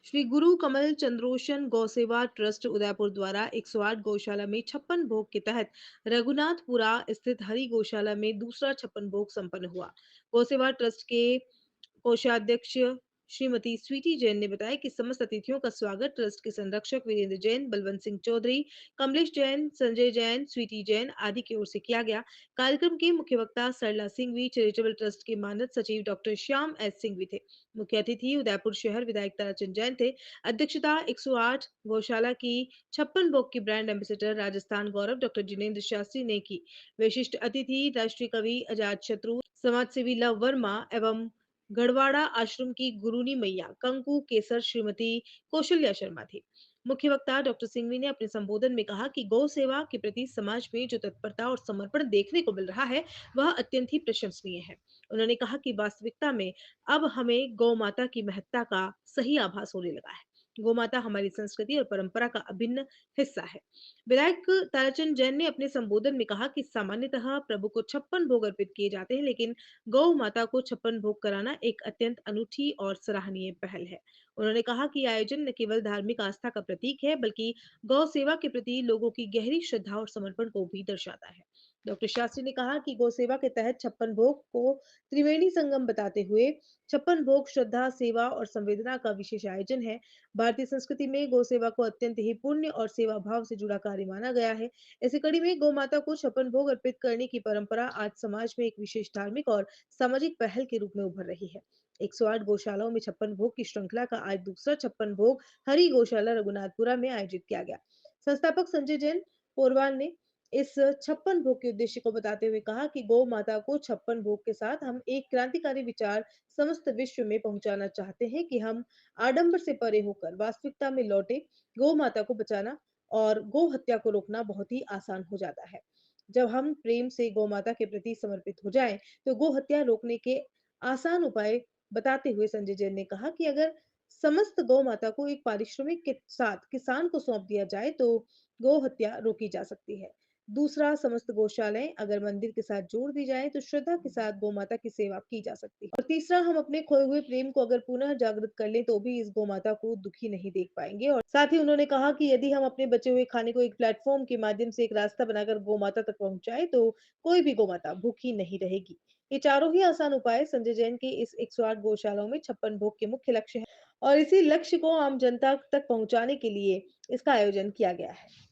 श्री गुरु कमल चंद्रोशन गौसेवा trust Udaipur द्वारा 108 गौशाला में 56 भोग के तहत रघुनाथपुरा स्थित हरि गौशाला में दूसरा 56 भोग संपन्न हुआ। गौसेवा ट्रस्ट के कोषाध्यक्ष श्रीमती स्वीटी जैन ने बताया कि समस्त अतिथियों का स्वागत ट्रस्ट के संरक्षक वीरेंद्र जैन, बलवंत सिंह चौधरी, कमलेश जैन, संजय जैन, स्वीटी जैन आदि की ओर से किया गया। कार्यक्रम के मुख्य वक्ता सरला सिंघवी, चैरिटेबल ट्रस्ट के मानद सचिव डॉक्टर श्याम एस सिंघवी थे। मुख्य अतिथि उदयपुर शहर विधायक ताराचंद जैन थे। अध्यक्षता 108 गौशाला की 56 भोग की ब्रांड एम्बेसडर राजस्थान गौरव डॉक्टर जिनेन्द्र शास्त्री ने की। विशिष्ट अतिथि राष्ट्रीय कवि अजात शत्रु, समाजसेवी लव वर्मा एवं गढ़वाड़ा आश्रम की गुरुनी मैया कंकु केसर श्रीमती कौशल्या शर्मा थी। मुख्य वक्ता डॉक्टर सिंघवी ने अपने संबोधन में कहा कि गौ सेवा के प्रति समाज में जो तत्परता और समर्पण देखने को मिल रहा है वह अत्यंत ही प्रशंसनीय है। उन्होंने कहा कि वास्तविकता में अब हमें गौ माता की महत्ता का सही आभास होने लगा है। गौ माता हमारी संस्कृति और परंपरा का अभिन्न हिस्सा है। विधायक ताराचंद जैन ने अपने संबोधन में कहा कि सामान्यतः प्रभु को 56 भोग अर्पित किए जाते हैं, लेकिन गौ माता को 56 भोग कराना एक अत्यंत अनूठी और सराहनीय पहल है। उन्होंने कहा कि आयोजन न केवल धार्मिक आस्था का प्रतीक है, बल्कि गौ सेवा के प्रति लोगों की गहरी श्रद्धा और समर्पण को भी दर्शाता है। डॉक्टर शास्त्री ने कहा कि गौ सेवा के तहत 56 भोग को त्रिवेणी संगम बताते हुए 56 भोग श्रद्धा, सेवा और संवेदना का विशेष आयोजन है। भारतीय संस्कृति में गौ सेवा को अत्यंत ही पुण्य और सेवा भाव से जुड़ा कार्य माना गया है। इसी कड़ी में गौ माता को 56 भोग अर्पित करने की परंपरा आज समाज में एक विशेष धार्मिक और सामाजिक पहल के रूप में उभर रही है। 108 गौशालाओं में 56 भोग की श्रृंखला का आज दूसरा 56 भोग हरि गौशाला रघुनाथपुरा में आयोजित किया गया। संस्थापक संजय जैन पोरवाल ने इस 56 भोग के उद्देश्य को बताते हुए कहा कि गौ माता को 56 भोग के साथ हम एक क्रांतिकारी विचार समस्त विश्व में पहुंचाना चाहते हैं कि हम आडंबर से परे होकर वास्तविकता में लौटे। गौ माता को बचाना और गौ हत्या को रोकना बहुत ही आसान हो जाता है। जब हम प्रेम से गौ माता के प्रति समर्पित हो जाएं, तो गौ हत्या रोकने के आसान उपाय बताते हुए संजय जैन ने कहा कि अगर समस्त गौ माता को एक पारिश्रमिक के साथ किसान को सौंप दिया जाए तो गौ हत्या रोकी जा सकती है। दूसरा, समस्त गौशालाएं अगर मंदिर के साथ जोड़ दी जाए तो श्रद्धा के साथ गौ माता की सेवा की जा सकती है। और तीसरा, हम अपने खोए हुए प्रेम को अगर पुनः जागृत कर लें तो भी इस गौ माता को दुखी नहीं देख पाएंगे। और साथ ही उन्होंने कहा कि यदि हम अपने बचे हुए खाने को एक प्लेटफॉर्म के माध्यम से एक रास्ता बनाकर गौ माता तक पहुंचाए तो कोई भी गौ माता भूखी नहीं रहेगी। ये चारों ही आसान उपाय संजय जैन के इस 108 गौशालाओं में 56 भोग के मुख्य लक्ष्य हैं और इसी लक्ष्य को आम जनता तक पहुंचाने के लिए इसका आयोजन किया गया है।